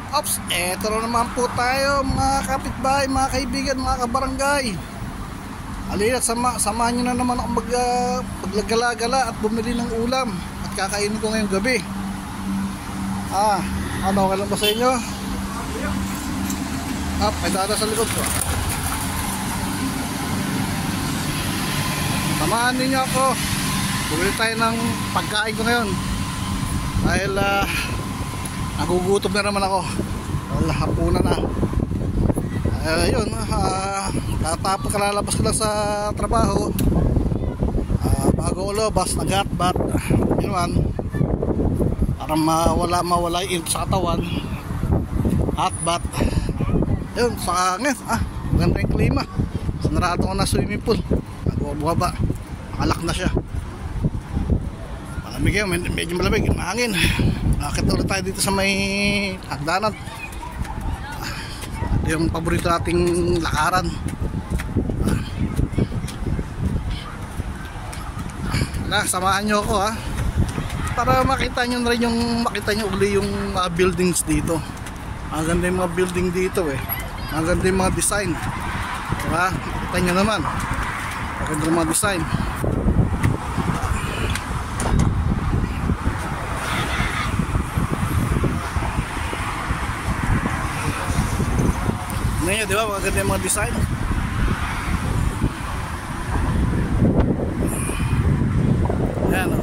Ops, eto na naman po tayo mga kapitbahay, mga kaibigan, mga kabarangay. Halina't samahan nyo na naman ako maglagala-gala at bumili ng ulam at kakainin ko ngayong gabi. Ano, okay lang ba sa inyo? May dada sa likod ko. Samahan ninyo ako. Bumili tayo ng pagkain ko ngayon. Dahil nagugutom na naman ako. Dahil hapunan na. Ayun, tatapos kalalabas ko lang sa trabaho. Bago ulobas, nag-hotbat. Yun man, para mawala yung init sa katawan. Hotbat. Yun, sa hangin. Maganda yung klima. Sanarado ko na swimming pool. Nagbuha-buha. Makalak na siya. Malamig yun, medyo malamig. Mahangin. Nakakita ulit tayo dito sa may hagdanan. Yung paborito nating lakaran. Samahan nyo ako para makita nyo rin uli yung mga buildings dito. Ang ganda yung mga building dito ang ganda yung mga design, diba? Makita nyo naman ang ganda yung mga design. Ngayon, di ba? Maganda yung mga design. Ayan o.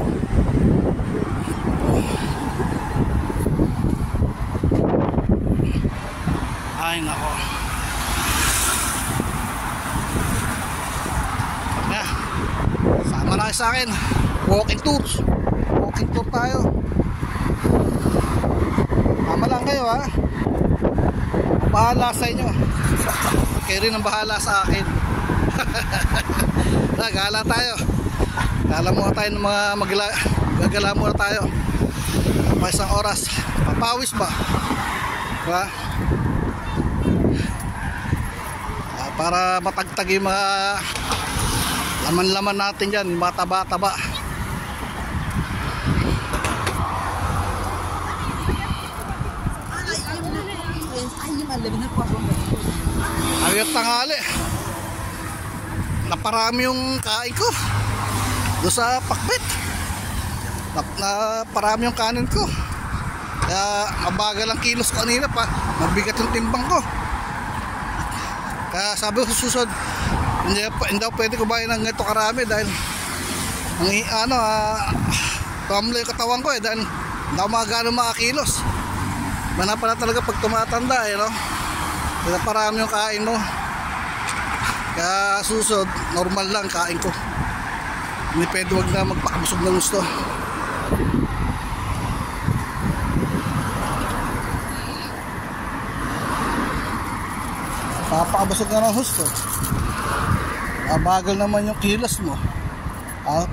Ay, nako. Sama na kayo sa akin. Walking tours. Walking tour tayo. Tama lang kayo bahala sa inyo. Kayo rin ang bahala sa akin. Gala tayo. Gala muna tayo ng mga gagala muna tayo. Pa isang oras. Papawis ba? Diba? Para matagtag yung mga laman-laman natin dyan. Yung mga taba-taba. Ayot tanghali. Naparami yung kain ko doon sa pakbet. Naparami yung kanin ko. Kaya mabagal ang kilos ko kanina pa. Mabigat yung timbang ko. Kaya sabi ko susunod, hindi daw pwede ko bayan ng ito karami dahil tumlo yung katawan ko dahil hindi ako magano makakilos. Mana pala talaga pag tumatanda no? Kaya parami yung kain mo. Kaya susunod, normal lang kain ko. Hindi pwede wag na magpakabusog ng gusto. Papakabusog na ng gusto. Bagal naman yung kilos mo.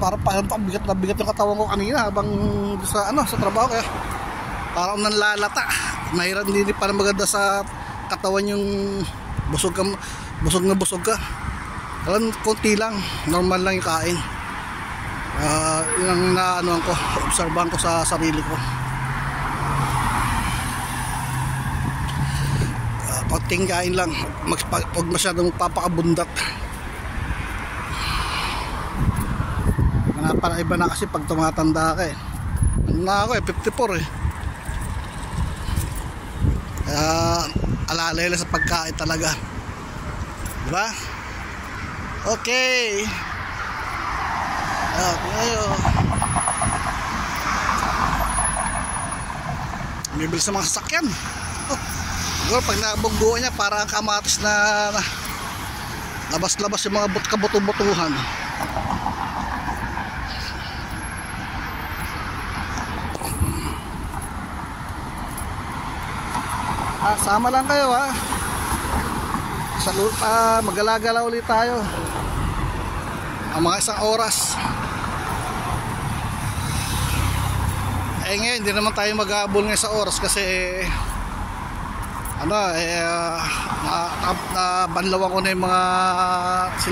Para bigat na bigat yung katawan ko kanina habang sa trabaho kaya parang nanlalata. Mahirap, hindi para maganda sa katawan yung busog na busog ka. Alam, konti lang, normal lang yung kain. Yun ang obserbahan ko sa sarili ko. Konting kain lang, huwag masyadong papakabundat. Para iba na kasi pag tumatanda ka ako 54 alalay lang sa pagkain talaga, diba? Okay. Bibili sa mga sasakyan. Siguro pag nabugbuhan niya para ang kamatis na labas-labas yung mga kabuto-butuhan. Sama lang kayo magala-gala ulit tayo ang mga isang oras. Ngayon hindi naman tayo mag-aabol ngayon sa oras kasi banlawan ko na yung mga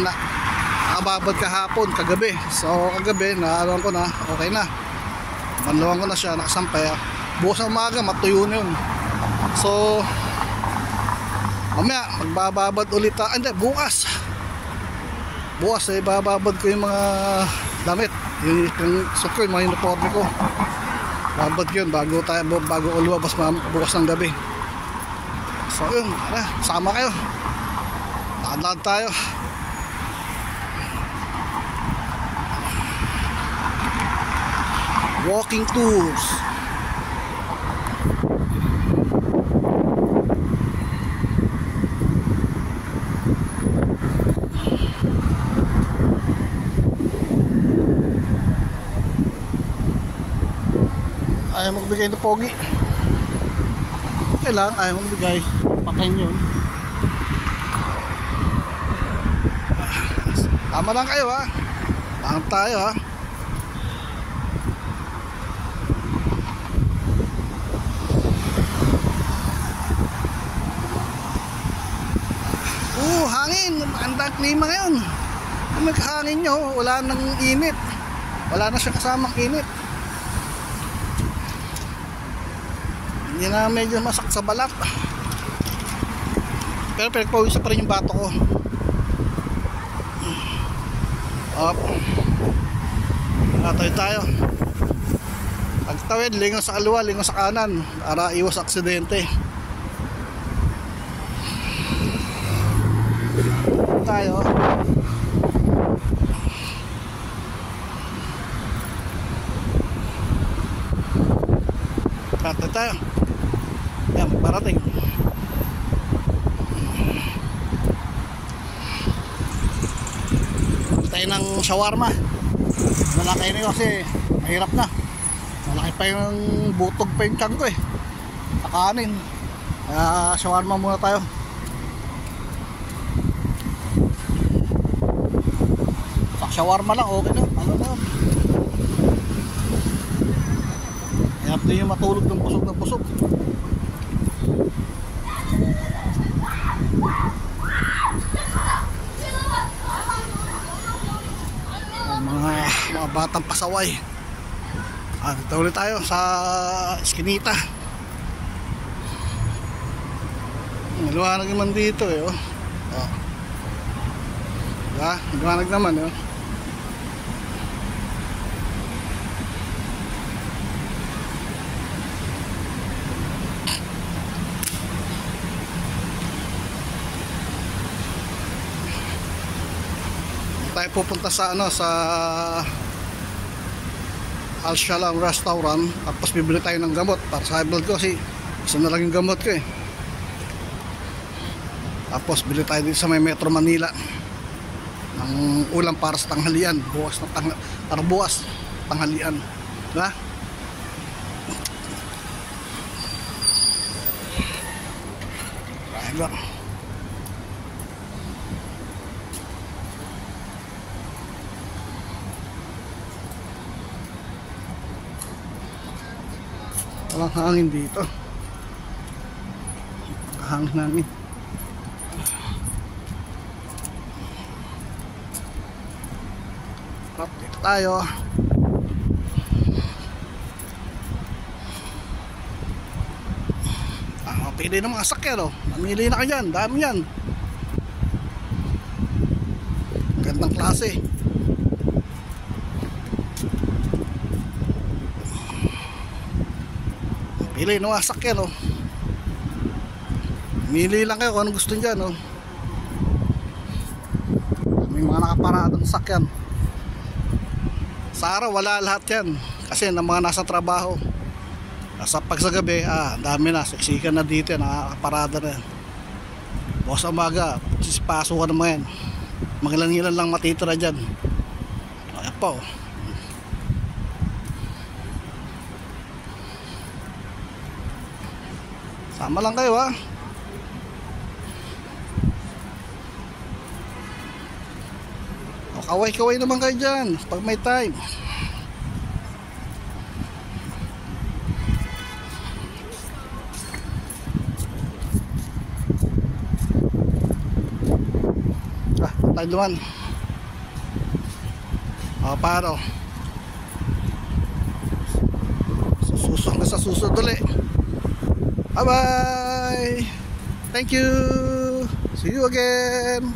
nakababad kahapon, kagabi. So kagabi naalam ko na, okay na, banlawan ko na siya, nakasampay. Bukas ng umaga matuyo na yun. So mamaya magbababad ulit hindi, bukas bababad ko yung mga damit, yung suot ko, yung mga uniforme ko, babad yun bago ko lumabas bukas ng gabi. So yun, sama kayo, lakad tayo. Walking tours. Ayaw magbigay ng pogi. Okay lang, ayaw magbigay. Pakain yun. Tama lang kayo ha. Tama tayo ha. Hangin. Ang klima ngayon. Kung naghangin nyo, wala nang init. Wala na siya kasamang init. Hindi na medyo masak sa balat. Pero pinagpawisan pa rin yung bato ko. Up. Natay tayo. Pagtawid, lingon sa kaliwa, lingon sa kanan para iwas aksidente. Tayo. Natay tayo. Yan, parating. Tayo ng shawarma. Malaki na kasi mahirap na. Malaki pa yung butog pa yung tiyan ko eh. Nakanin. Kaya shawarma muna tayo. Sa shawarma lang okay na. Ano na. Hirap din yung matulog ng busog na busog. Mga batang pasaway. Dito ulit tayo sa Eskinita. Liwanag naman dito eh. Diba? Liwanag naman eh. Tayo pupunta sa sa Al Shalam Restaurant, tapos bibili tayo ng gamot para sa high blood ko kasi isa na lang yung gamot ko eh. Tapos bili tayo dito sa may Metro Manila ng ulam para sa tanghalian, para bukas tanghalian, diba? Ayun lang. Walang hangin dito. Hangin namin. Dito tayo. Pili ng mga sakyan oh. Mamili na kayo dyan. Dami yan. Gandang klase. Pili ng mga sakyan oh. Mili lang kayo kung anong gusto nyo dyan oh. May mga nakaparadang sakyan. Sa araw wala lahat yan kasi ng mga nasa trabaho. Pag sa gabi, dami na, siksikan na dito, nakakaparada na yan. Bukas umaga, pasok ka naman yan. Magilan-gilan lang matitira dyan. Ayan po. Sama lang kayo ha. Kaway-kaway naman kayo dyan pag may time. Tayo duman. Paro. Susunod ulit. Bye bye. bye. Thank you. See you again.